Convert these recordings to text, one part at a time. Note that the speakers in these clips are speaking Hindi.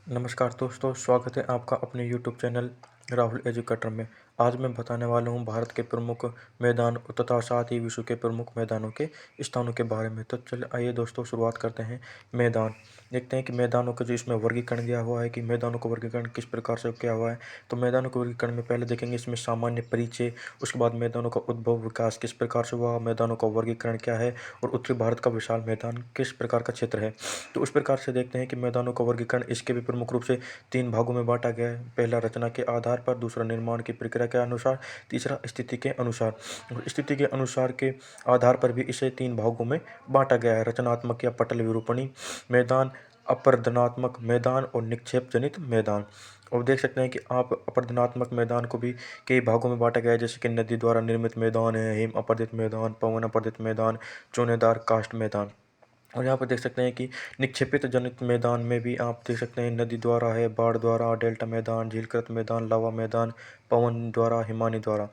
नमस्कार दोस्तों, स्वागत है आपका अपने यूट्यूब चैनल राहुल एजुकेटर में। आज मैं बताने वाला हूं भारत के प्रमुख मैदान तथा साथ ही विश्व के प्रमुख मैदानों के स्थानों के बारे में। तो चलिए आइए दोस्तों, शुरुआत करते हैं। मैदान देखते हैं कि मैदानों का जो इसमें वर्गीकरण दिया हुआ है कि मैदानों का वर्गीकरण किस प्रकार से किया हुआ है। तो मैदानों के वर्गीकरण में पहले देखेंगे इसमें सामान्य परिचय, उसके बाद मैदानों का उद्भव विकास किस प्रकार से हुआ, मैदानों का वर्गीकरण क्या है और उत्तरी भारत का विशाल मैदान किस प्रकार का क्षेत्र है। तो उस प्रकार से देखते हैं कि मैदानों का वर्गीकरण इसके भी प्रमुख रूप से 3 भागों में बाँटा गया है। पहला रचना के आधार पर, दूसरा निर्माण की प्रक्रिया के अनुसार, तीसरा स्थिति के अनुसार। और स्थिति के अनुसार के आधार पर भी इसे 3 भागों में बाँटा गया है। रचनात्मक या पटल विरूपणी मैदान, अपरदनात्मक मैदान और निक्षेप जनित मैदान। और देख सकते हैं कि आप अपरदनात्मक मैदान को भी कई भागों में बाँटा गया है, जैसे कि नदी द्वारा निर्मित मैदान है, हिम अपर्दित मैदान, पवन अपर्दित मैदान, चूनेदार कास्ट मैदान। और यहाँ पर देख सकते हैं कि निक्षेपित जनित मैदान में भी आप देख सकते हैं नदी द्वारा है, बाढ़ द्वारा, डेल्टा मैदान, झीलकृत मैदान, लावा मैदान, पवन द्वारा, हिमानी द्वारा।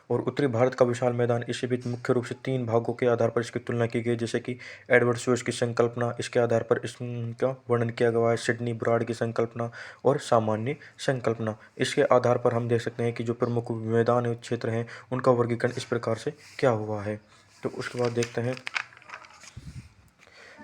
और उत्तरी भारत का विशाल मैदान, इसे भी मुख्य रूप से 3 भागों के आधार पर इसकी तुलना की गई, जैसे कि एडवर्ड स्यूज की संकल्पना, इसके आधार पर इसका वर्णन किया गया है, सिडनी ब्राड की संकल्पना और सामान्य संकल्पना। इसके आधार पर हम देख सकते हैं कि जो प्रमुख मैदान क्षेत्र हैं उनका वर्गीकरण इस प्रकार से क्या हुआ है। तो उसके बाद देखते हैं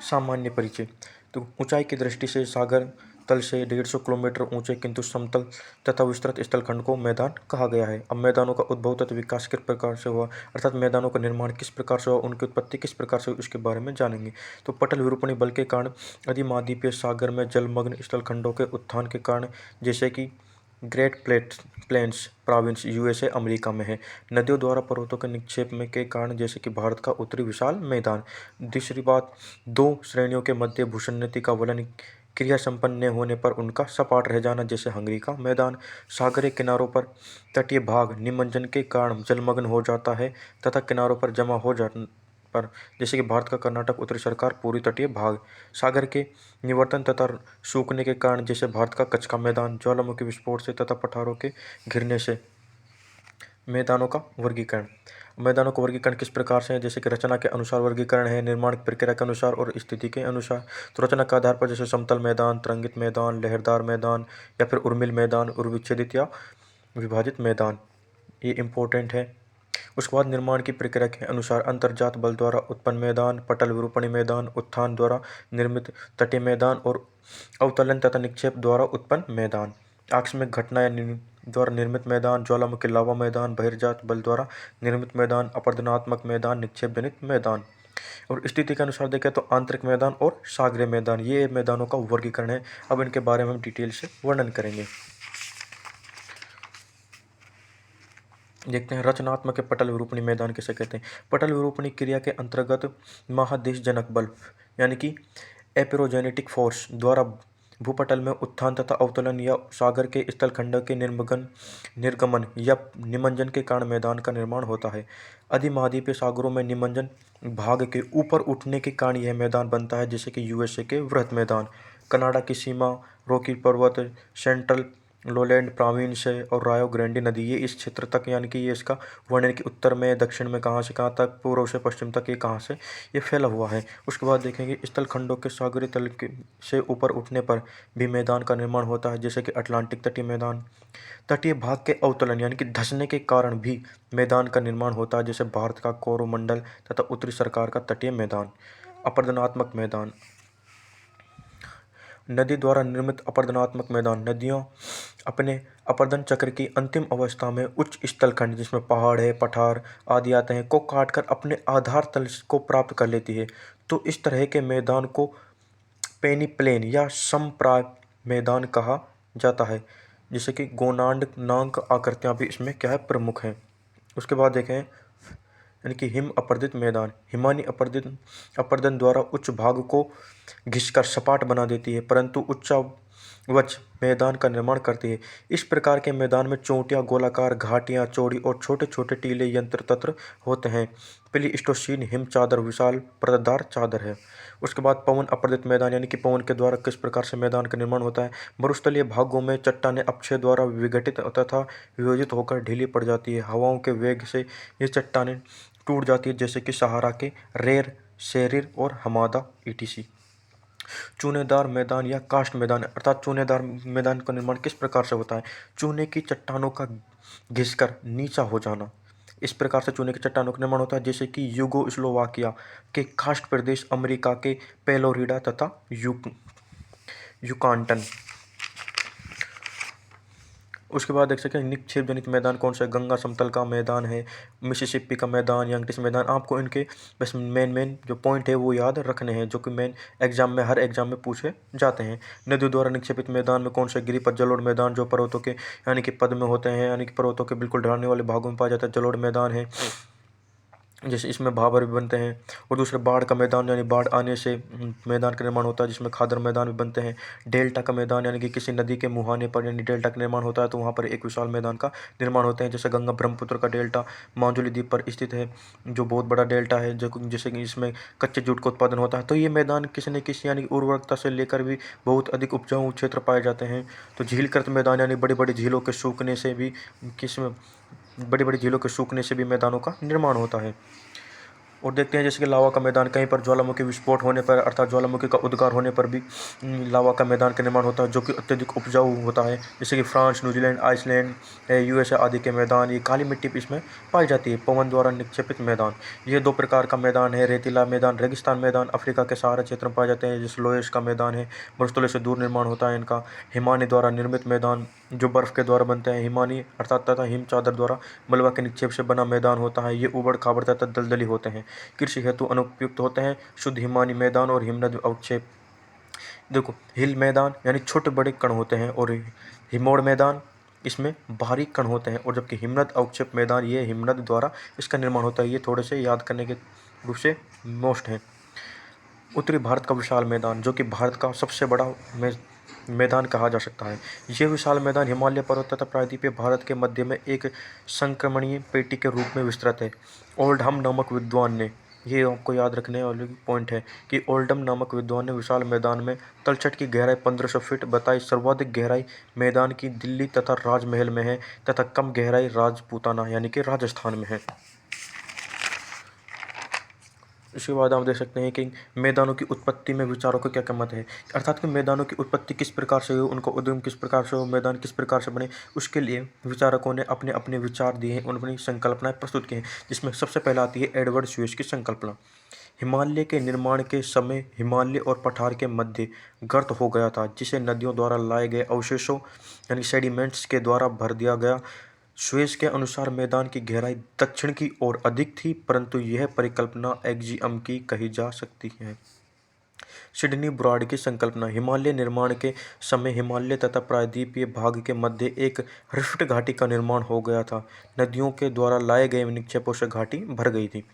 सामान्य परिचय। तो ऊंचाई की दृष्टि से सागर तल से 150 किलोमीटर ऊंचे किंतु समतल तथा विस्तृत स्थलखंड को मैदान कहा गया है। अब मैदानों का उद्भव तथा विकास किस प्रकार से हुआ, अर्थात मैदानों का निर्माण किस प्रकार से हुआ, उनकी उत्पत्ति किस प्रकार से हुई, उसके बारे में जानेंगे। तो पटल विरूपणी बल के कारण अधिमहाद्वीपीय सागर में जलमग्न स्थलखंडों के उत्थान के कारण, जैसे कि great plains province USA America में है। नदियों द्वारा पर्वतों के निक्षेप में के कारण, जैसे कि भारत का उत्तरी विशाल मैदान। दूसरी बात, 2 श्रेणियों के मध्य भूसन्नति का वलन क्रिया संपन्न न होने पर उनका सपाट रह जाना, जैसे हंगरी का मैदान। सागरीय किनारों पर तटीय भाग निमज्जन के कारण जलमग्न हो जाता है तथा किनारों पर जमा हो जाने पर, जैसे कि भारत का कर्नाटक उत्तरी सरकार पूरी तटीय भाग। सागर के निवर्तन तथा सूखने के कारण, जैसे भारत का कच्छ का मैदान, ज्वालामुखी विस्फोट से तथा पठारों के घिरने से। मैदानों का वर्गीकरण, मैदानों का वर्गीकरण किस प्रकार से है, जैसे कि रचना के अनुसार वर्गीकरण है, निर्माण की प्रक्रिया के अनुसार और स्थिति के अनुसार। तो रचना के आधार पर जैसे समतल मैदान, तरंगित मैदान, लहरदार मैदान या फिर उर्मिल मैदान, उर्विच्छेदित या विभाजित मैदान, ये इम्पोर्टेंट है। उसके बाद निर्माण की प्रक्रिया के अनुसार अंतर्जात बल द्वारा उत्पन्न मैदान, पटल विरूपणी मैदान, उत्थान द्वारा निर्मित तटीय मैदान और अवतलन तथा निक्षेप द्वारा उत्पन्न मैदान। आकस्मिक घटना या द्वारा निर्मित मैदान, ज्वालामुखी लावा मैदान, बहिर्जात बल द्वारा निर्मित मैदान, अपरदनात्मक मैदान, निक्षेप जनित मैदान। और स्थिति के अनुसार देखें तो आंतरिक मैदान और सागरीय मैदान, ये मैदानों का वर्गीकरण है। अब इनके बारे में हम डिटेल से वर्णन करेंगे। देखते हैं रचनात्मक पटल विरूपणी मैदान किसे कहते हैं। पटल विरूपणी क्रिया के अंतर्गत महादेशजनक बल यानी कि एपेरोजेनेटिक फोर्स द्वारा भूपटल में उत्थान तथा अवतलन या सागर के स्थलखंड के निर्गमन या निमज्जन के कारण मैदान का निर्माण होता है। अधिमहाद्वीपीय सागरों में निमज्जन भाग के ऊपर उठने के कारण यह मैदान बनता है, जैसे कि यूएसए के वृहत मैदान, कनाडा की सीमा, रॉकी पर्वत, सेंट्रल लोलैंड प्रोविंस है और रायो ग्रांडे नदी, ये इस क्षेत्र तक, यानी कि ये इसका वर्णन कि उत्तर में, दक्षिण में कहाँ से कहाँ तक, पूर्व से पश्चिम तक ये कहाँ से ये फैला हुआ है। उसके बाद देखेंगे स्थल खंडों के सागरीय तल के से ऊपर उठने पर भी मैदान का निर्माण होता है, जैसे कि अटलांटिक तटीय मैदान। तटीय भाग के अवतलन यानी कि धंसने के कारण भी मैदान का निर्माण होता है, जैसे भारत का कोरोमंडल तथा उत्तरी सरकार का तटीय मैदान। अपरदनात्मक मैदान, नदी द्वारा निर्मित अपरदनात्मक मैदान, नदियों अपने अपरदन चक्र की अंतिम अवस्था में उच्च स्थलखंड, जिसमें पहाड़ है, पठार आदि आते हैं, को काटकर अपने आधार तल को प्राप्त कर लेती है। तो इस तरह के मैदान को पेनीप्लेन या समप्राय मैदान कहा जाता है, जैसे कि गोनांड नांक आकृतियाँ भी इसमें क्या है, प्रमुख हैं। उसके बाद देखें यानी कि हिम अपर्दित मैदान, हिमानी अपर्दित अपर्दन द्वारा उच्च भाग को घिसकर सपाट बना देती है, परंतु उच्चावच मैदान का निर्माण करती है। इस प्रकार के मैदान में चोटियाँ, गोलाकार घाटियाँ, चौड़ी और छोटे छोटे टीले यंत्र तंत्र होते हैं। प्लीस्टोसीन हिम चादर विशाल परतदार चादर है। उसके बाद पवन अपर्दित मैदान, यानी कि पवन के द्वारा किस प्रकार से मैदान का निर्माण होता है। मरुस्थलीय भागों में चट्टानें अक्षय द्वारा विघटित तथा वियोजित होकर ढीली पड़ जाती है। हवाओं के वेग से ये चट्टानें टूट जाती है, जैसे कि सहारा के रेर, शेरिर और हमादा ईटीसी। चूनेदार मैदान या कास्ट मैदान अर्थात चूनेदार मैदान का निर्माण किस प्रकार से होता है? चूने की चट्टानों का घिसकर नीचा हो जाना, इस प्रकार से चूने की चट्टानों का निर्माण होता है, जैसे कि युगोस्लोवाकिया के कास्ट प्रदेश, अमेरिका के पेलोरिडा तथा युकाटन। उसके बाद देख सकते हैं निक्षेप जनित मैदान कौन सा है? गंगा समतल का मैदान है, मिसिसिपी का मैदान, यंगटिस मैदान। आपको इनके बस मेन जो पॉइंट है वो याद रखने हैं, जो कि मेन एग्जाम में हर एग्जाम में पूछे जाते हैं। नदियों द्वारा निक्षेपित मैदान में कौन सा? गिरिपथ जलोढ़ मैदान, जो पर्वतों के यानी कि पद में होते हैं, यानी कि पर्वतों के बिल्कुल ढलाने वाले भागों में पाया जाता है, जलोढ़ मैदान है। जैसे इसमें भाबर भी बनते हैं। और दूसरे बाढ़ का मैदान, यानी बाढ़ आने से मैदान का निर्माण होता है, जिसमें खादर मैदान भी बनते हैं। डेल्टा का मैदान, यानी कि किसी नदी के मुहाने पर यानी डेल्टा का निर्माण होता है, तो वहाँ पर एक विशाल मैदान का निर्माण होते हैं। जैसे गंगा ब्रह्मपुत्र का डेल्टा माजुली द्वीप पर स्थित है, जो बहुत बड़ा डेल्टा है, जो जैसे कि इसमें कच्चे जूट का उत्पादन होता है। तो ये मैदान किसी न किसी यानी उर्वरकता से लेकर भी बहुत अधिक उपजाऊ क्षेत्र पाए जाते हैं। तो झीलकृत मैदान, यानी बड़ी बड़ी झीलों के सूखने से भी बड़ी बड़ी झीलों के सूखने से भी मैदानों का निर्माण होता है। और देखते हैं जैसे कि लावा का मैदान, कहीं पर ज्वालामुखी विस्फोट होने पर अर्थात ज्वालामुखी का उद्गार होने पर भी लावा का मैदान का निर्माण होता है, जो कि अत्यधिक उपजाऊ होता है। जैसे कि फ्रांस, न्यूजीलैंड, आइसलैंड, यूएसए आदि के मैदान, ये काली मिट्टी भी इसमें पाई जाती है। पवन द्वारा निक्षेपित मैदान, ये दो प्रकार का मैदान है, रेतीला मैदान, रेगिस्तान मैदान। अफ्रीका के सहारा क्षेत्र में पाए जाते हैं, जैसे लोएश का मैदान है, मरुस्थलीय से दूर निर्माण होता है इनका। हिमानी द्वारा निर्मित मैदान, जो बर्फ़ के द्वारा बनते हैं, हिमानी अर्थात तथा हिम चादर द्वारा मलबा के निक्षेप से बना मैदान होता है। ये उबड़ खाबड़ तथा दलदली होते हैं, कृषि हेतु अनुपयुक्त होते हैं। शुद्ध हिमानी मैदान और हिमनद अवक्षेप, देखो हिल मैदान यानी छोटे बड़े कण होते हैं, और हिमोड़ मैदान इसमें भारी कण होते हैं। और जबकि हिमनद अवक्षेप मैदान, ये हिमनद द्वारा इसका निर्माण होता है। ये थोड़े से याद करने के रूप से मोस्ट हैं। उत्तरी भारत का विशाल मैदान, जो कि भारत का सबसे बड़ा मैदान कहा जा सकता है। यह विशाल मैदान हिमालय पर्वत तथा प्रायद्वीपीय भारत के मध्य में एक संक्रमणीय पेटी के रूप में विस्तृत है। ओल्डहम नामक विद्वान ने, ये आपको याद रखने वाली पॉइंट है कि ओल्डहम नामक विद्वान ने विशाल मैदान में तलछट की गहराई 1500 फीट बताई। सर्वाधिक गहराई मैदान की दिल्ली तथा राजमहल में है, तथा कम गहराई राजपूताना यानी कि राजस्थान में है। इसके बाद आप देख सकते हैं कि मैदानों की उत्पत्ति में विचारों का क्या मत है, अर्थात कि मैदानों की उत्पत्ति किस प्रकार से हुई, उनका उद्गम किस प्रकार से हो, मैदान किस प्रकार से बने, उसके लिए विचारकों ने अपने अपने विचार दिए हैं, अपनी संकल्पनाएं प्रस्तुत की हैं। जिसमें सबसे पहला आती है एडवर्ड स्यूएज की संकल्पना। हिमालय के निर्माण के समय हिमालय और पठार के मध्य गर्त हो गया था, जिसे नदियों द्वारा लाए गए अवशेषों यानी सेडिमेंट्स के द्वारा भर दिया गया। स्वेज के अनुसार मैदान की गहराई दक्षिण की ओर अधिक थी, परंतु यह परिकल्पना एक्जियम की कही जा सकती है। सिडनी ब्राड की संकल्पना। हिमालय निर्माण के समय हिमालय तथा प्रायद्वीपीय भाग के मध्य एक रिफ्ट घाटी का निर्माण हो गया था। नदियों के द्वारा लाए गए निक्षेपों से घाटी भर गई थी।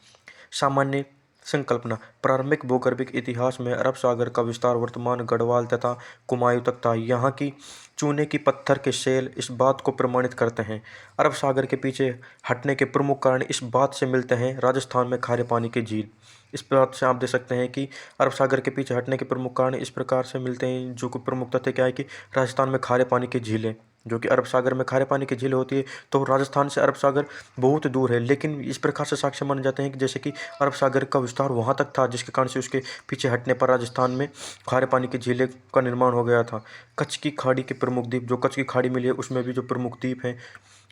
सामान्य संकल्पना। प्रारंभिक भूगर्भिक इतिहास में अरब सागर का विस्तार वर्तमान गढ़वाल तथा कुमायूं तक था। यहाँ की चूने की पत्थर के शैल इस बात को प्रमाणित करते हैं। अरब सागर के पीछे हटने के प्रमुख कारण इस बात से मिलते हैं। राजस्थान में खारे पानी की झील, इस बात से आप देख सकते हैं कि अरब सागर के पीछे हटने के प्रमुख कारण इस प्रकार से मिलते हैं। जो कि प्रमुख तथ्य क्या है कि राजस्थान में खारे पानी की झील है, जो कि अरब सागर में खारे पानी की झील होती है, तो राजस्थान से अरब सागर बहुत दूर है। लेकिन इस प्रकार से साक्ष्य माने जाते हैं कि जैसे कि अरब सागर का विस्तार वहाँ तक था, जिसके कारण से उसके पीछे हटने पर राजस्थान में खारे पानी की झीलें का निर्माण हो गया था। कच्छ की खाड़ी के प्रमुख द्वीप, जो कच्छ की खाड़ी मिली है उसमें भी जो प्रमुख द्वीप हैं,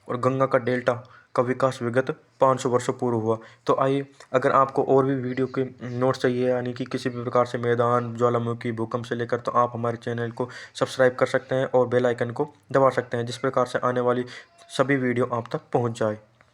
और गंगा का डेल्टा का विकास विगत 500 वर्षों पूर्व हुआ। तो आइए, अगर आपको और भी वीडियो के नोट्स चाहिए यानी कि किसी भी प्रकार से मैदान, ज्वालामुखी, भूकंप से लेकर, तो आप हमारे चैनल को सब्सक्राइब कर सकते हैं और बेल आइकन को दबा सकते हैं, जिस प्रकार से आने वाली सभी वीडियो आप तक पहुंच जाए।